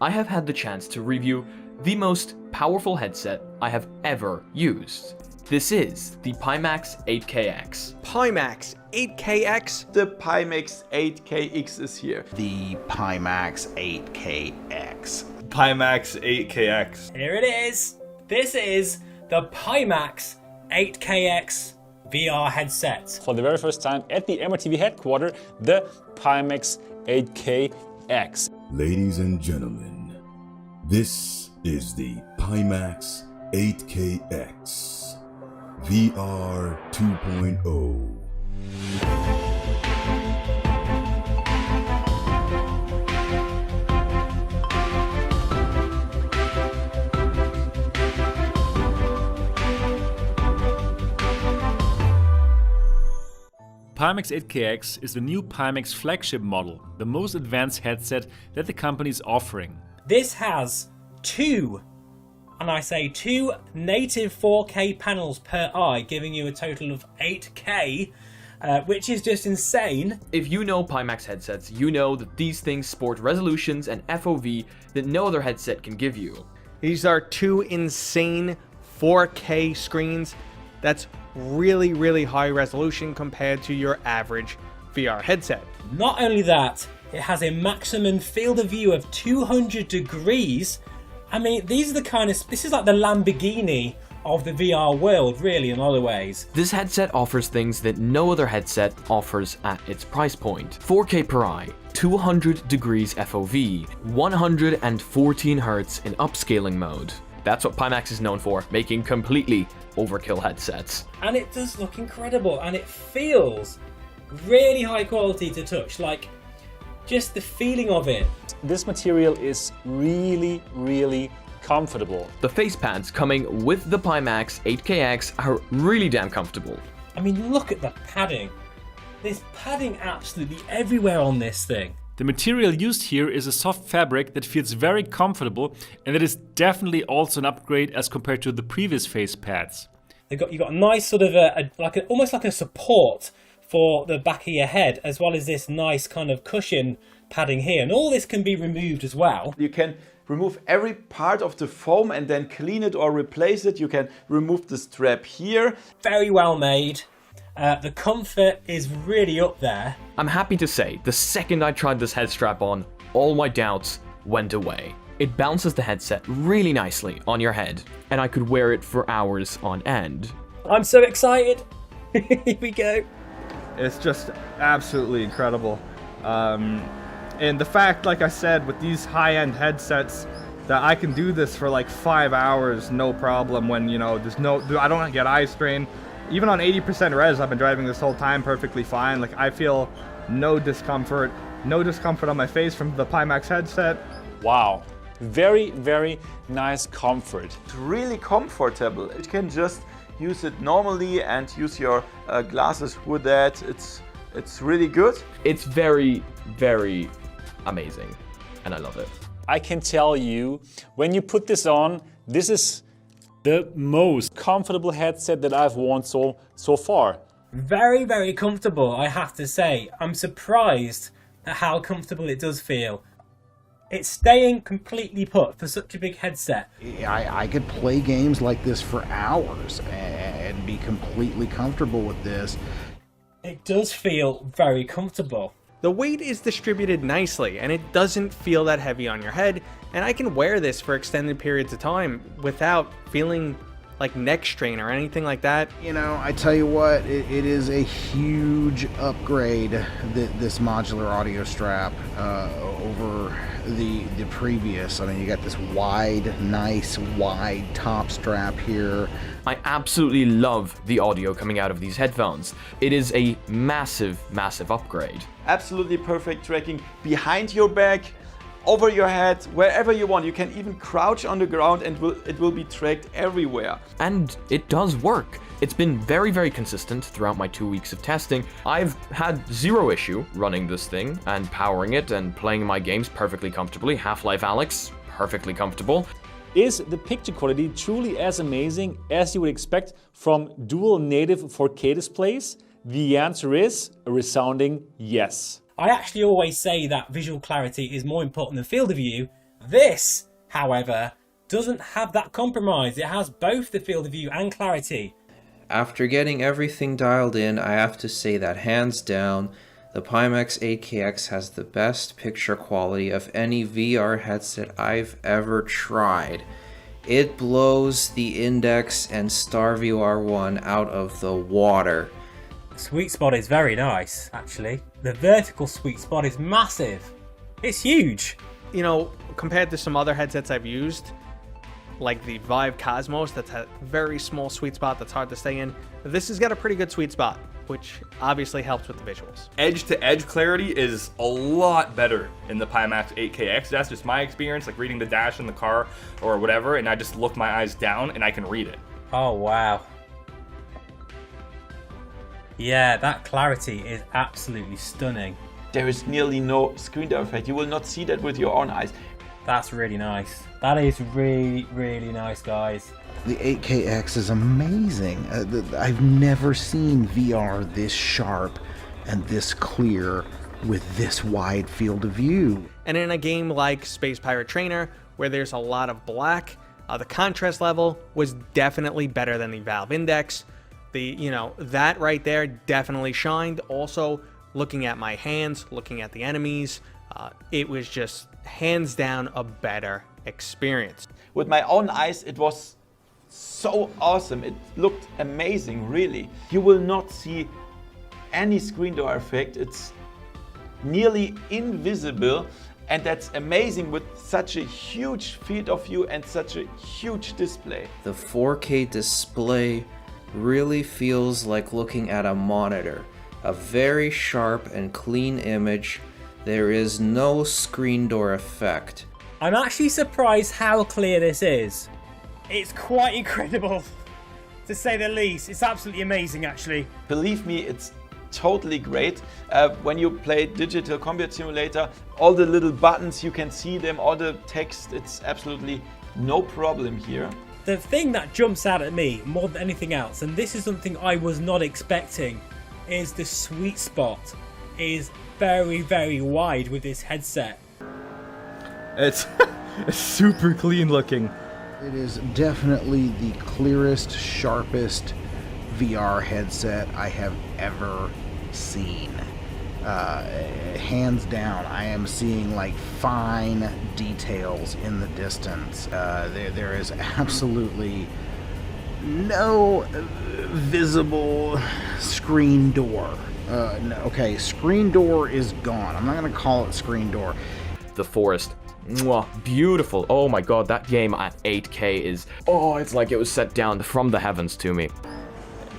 I have had the chance to review the most powerful headset I have ever used. This is the Pimax 8KX. Pimax 8KX? The Pimax 8KX is here. The Pimax 8KX. Pimax 8KX. Here it is. This is the Pimax 8KX VR headset. For the very first time at the MRTV headquarters, the Pimax 8KX. Ladies and gentlemen, this is the Pimax 8KX VR 2.0. Pimax 8KX is the new Pimax flagship model, the most advanced headset that the company is offering. This has two, and I say two, native 4K panels per eye, giving you a total of 8K, which is just insane. If you know Pimax headsets, you know that these things sport resolutions and FOV that no other headset can give you. These are two insane 4K screens. That's really, really high resolution compared to your average VR headset. Not only that, it has a maximum field of view of 200 degrees. I mean, these are the kind of, this is like the Lamborghini of the VR world, really, in a lot of ways. This headset offers things that no other headset offers at its price point. 4K per eye, 200 degrees FOV, 114 Hz in upscaling mode. That's what Pimax is known for, making completely overkill headsets. And it does look incredible, and it feels really high quality to touch, like just the feeling of it. This material is really, really comfortable. The face pads coming with the Pimax 8KX are really damn comfortable. I mean, look at the padding. There's padding absolutely everywhere on this thing. The material used here is a soft fabric that feels very comfortable, and that is definitely also an upgrade as compared to the previous face pads. You got a nice sort of almost like a support for the back of your head, as well as this nice kind of cushion padding here, and all this can be removed as well. You can remove every part of the foam and then clean it or replace it. You can remove the strap here. Very well made. The comfort is really up there. I'm happy to say, the second I tried this head strap on, all my doubts went away. It bounces the headset really nicely on your head, and I could wear it for hours on end. I'm so excited. Here we go. It's just absolutely incredible. And the fact, like I said, with these high-end headsets, that I can do this for like 5 hours, no problem, when, you know, I don't get eye strain. Even on 80% res, I've been driving this whole time perfectly fine. Like, I feel no discomfort on my face from the Pimax headset. Wow. Very, very nice comfort. It's really comfortable. You can just use it normally and use your glasses with that. It's really good. It's very, very amazing, and I love it. I can tell you, when you put this on, this is the most comfortable headset that I've worn so far. Very, very comfortable, I have to say. I'm surprised at how comfortable it does feel. It's staying completely put for such a big headset. I could play games like this for hours and be completely comfortable with this. It does feel very comfortable. The weight is distributed nicely, and it doesn't feel that heavy on your head, and I can wear this for extended periods of time without feeling like neck strain or anything like that. You know, I tell you what, it is a huge upgrade, this modular audio strap over the previous. I mean, you got this nice wide top strap here. I absolutely love the audio coming out of these headphones. It is a massive, massive upgrade. Absolutely perfect tracking behind your back, over your head, wherever you want. You can even crouch on the ground and it will be tracked everywhere. And it does work. It's been very, very consistent throughout my 2 weeks of testing. I've had zero issue running this thing and powering it and playing my games perfectly comfortably. Half-Life Alyx, perfectly comfortable. Is the picture quality truly as amazing as you would expect from dual native 4K displays? The answer is a resounding yes. I actually always say that visual clarity is more important than field of view, This, however, doesn't have that compromise. It has both the field of view and clarity. After getting everything dialed in, I have to say that hands down, the Pimax 8KX has the best picture quality of any VR headset I've ever tried. It blows the Index and StarView R1 out of the water. Sweet spot is very nice, actually. The vertical sweet spot is massive. It's huge. You know, compared to some other headsets I've used, like the Vive Cosmos, that's a very small sweet spot that's hard to stay in. This has got a pretty good sweet spot, which obviously helps with the visuals. Edge-to-edge clarity is a lot better in the Pimax 8KX. That's just my experience, like reading the dash in the car or whatever, and I just look my eyes down and I can read it. Oh, wow. Yeah, that clarity is absolutely stunning. There is nearly no screen door effect. You will not see that with your own eyes. That's really nice. That is really, really nice, guys. The 8KX is amazing. I've never seen VR this sharp and this clear with this wide field of view. And in a game like Space Pirate Trainer, where there's a lot of black, the contrast level was definitely better than the Valve Index. That right there definitely shined. Also, looking at my hands, looking at the enemies, it was just hands down a better experience. With my own eyes, it was so awesome. It looked amazing, really. You will not see any screen door effect. It's nearly invisible, and that's amazing with such a huge field of view and such a huge display. The 4K display really feels like looking at a monitor. A very sharp and clean image. There is no screen door effect. I'm actually surprised how clear this is. It's quite incredible, to say the least. It's absolutely amazing, actually. Believe me, it's totally great. When you play Digital Combat Simulator, all the little buttons, you can see them, all the text, it's absolutely no problem here. The thing that jumps out at me more than anything else, and this is something I was not expecting, is the sweet spot is very, very wide with this headset. It's super clean looking. It is definitely the clearest, sharpest VR headset I have ever seen. Hands down, I am seeing like fine details in the distance. There is absolutely no visible screen door. Okay, screen door is gone. I'm not going to call it screen door. The forest. Mwah, beautiful. Oh my god, that game at 8K is... Oh, it's like it was sent down from the heavens to me.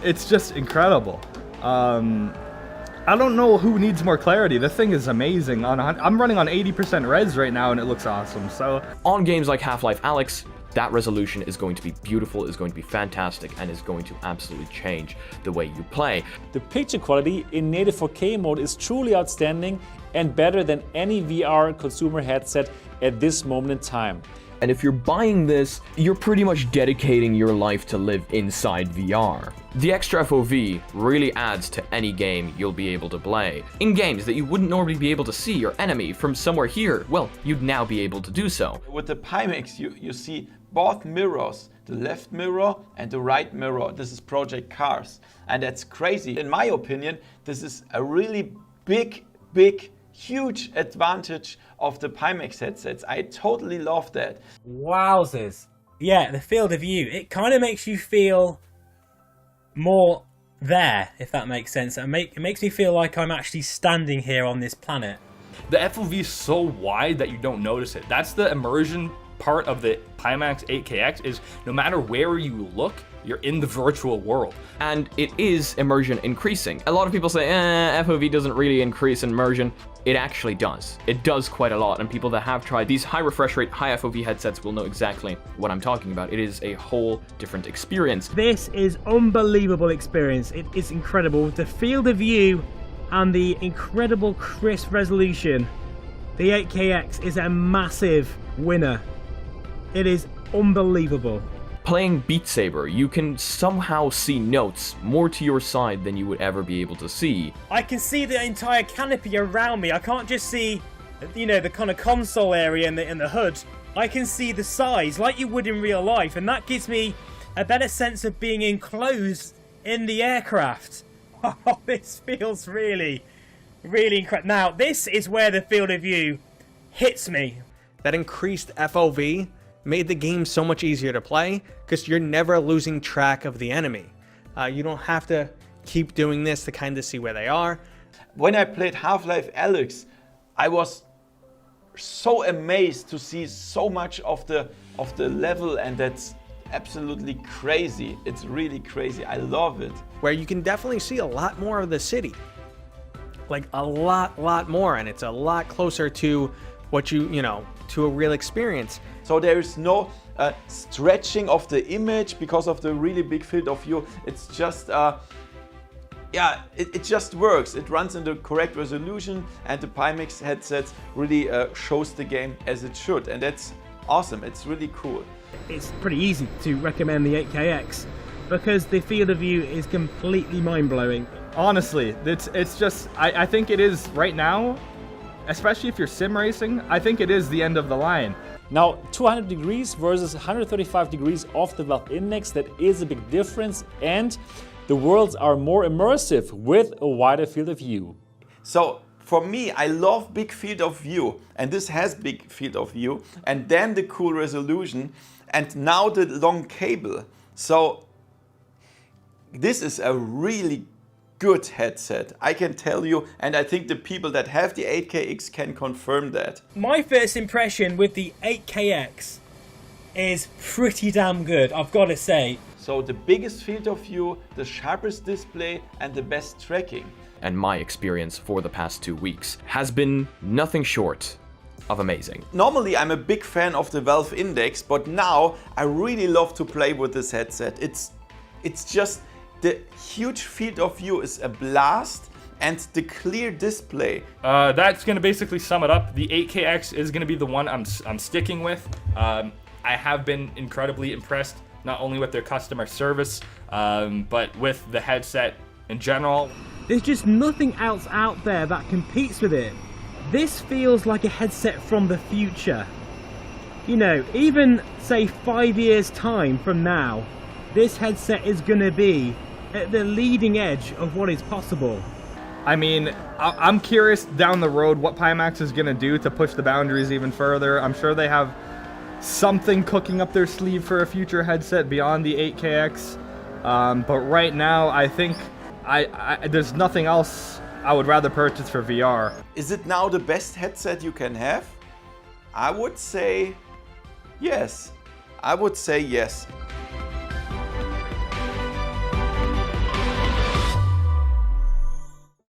It's just incredible. I don't know who needs more clarity. The thing is amazing. I'm running on 80% res right now and it looks awesome. So on games like Half-Life Alyx, that resolution is going to be beautiful, is going to be fantastic, and is going to absolutely change the way you play. The picture quality in native 4K mode is truly outstanding and better than any VR consumer headset at this moment in time. And if you're buying this, you're pretty much dedicating your life to live inside VR. The extra FOV really adds to any game you'll be able to play. In games that you wouldn't normally be able to see your enemy from somewhere here, well, you'd now be able to do so. With the Pimax, you see both mirrors, the left mirror and the right mirror. This is Bancarz, and that's crazy. In my opinion, this is a really big, huge advantage of the Pimax headsets. I totally love that. Wowzers. Yeah, the field of view, it kind of makes you feel more there, if that makes sense. It makes me feel like I'm actually standing here on this planet. The FOV is so wide that you don't notice it. That's the immersion part of the Pimax 8KX, is no matter where you look, you're in the virtual world. And it is immersion increasing. A lot of people say, FOV doesn't really increase immersion. It actually does. It does quite a lot, and people that have tried these high refresh rate, high FOV headsets will know exactly what I'm talking about. It is a whole different experience. This is unbelievable experience. It is incredible. The field of view and the incredible crisp resolution. The 8KX is a massive winner. It is unbelievable. Playing Beat Saber, you can somehow see notes more to your side than you would ever be able to see. I can see the entire canopy around me. I can't just see you know, the kind of console area and the hood, I can see the size like you would in real life, and that gives me a better sense of being enclosed in the aircraft. Oh, this feels really, really incredible. Now, this is where the field of view hits me. That increased FOV made the game so much easier to play because you're never losing track of the enemy. You don't have to keep doing this to kind of see where they are. When I played Half-Life Alyx, I was so amazed to see so much of the level, and that's absolutely crazy. It's really crazy. I love it. Where you can definitely see a lot more of the city. Like a lot more, and it's a lot closer to what you know, to a real experience. So there is no stretching of the image because of the really big field of view. It's just, yeah, it just works. It runs in the correct resolution, and the Pimax headset really shows the game as it should, and that's awesome. It's really cool. It's pretty easy to recommend the 8KX because the field of view is completely mind-blowing. Honestly, it's just, I think it is right now, especially if you're sim racing, I think it is the end of the line. Now, 200 degrees versus 135 degrees off the Valve Index, that is a big difference, and the worlds are more immersive with a wider field of view. So for me, I love big field of view, and this has big field of view, and then the cool resolution, and now the long cable. So this is a really good headset, I can tell you, and I think the people that have the 8KX can confirm that. My first impression with the 8KX is pretty damn good, I've got to say. So the biggest field of view, the sharpest display, and the best tracking. And my experience for the past 2 weeks has been nothing short of amazing. Normally I'm a big fan of the Valve Index, but now I really love to play with this headset. It's just, the huge field of view is a blast, and the clear display. That's going to basically sum it up. The 8KX is going to be the one I'm sticking with. I have been incredibly impressed, not only with their customer service, but with the headset in general. There's just nothing else out there that competes with it. This feels like a headset from the future. You know, even say 5 years time from now, this headset is going to be at the leading edge of what is possible. I mean, I'm curious down the road what Pimax is going to do to push the boundaries even further. I'm sure they have something cooking up their sleeve for a future headset beyond the 8KX. But right now, I think there's nothing else I would rather purchase for VR. Is it now the best headset you can have? I would say yes. I would say yes.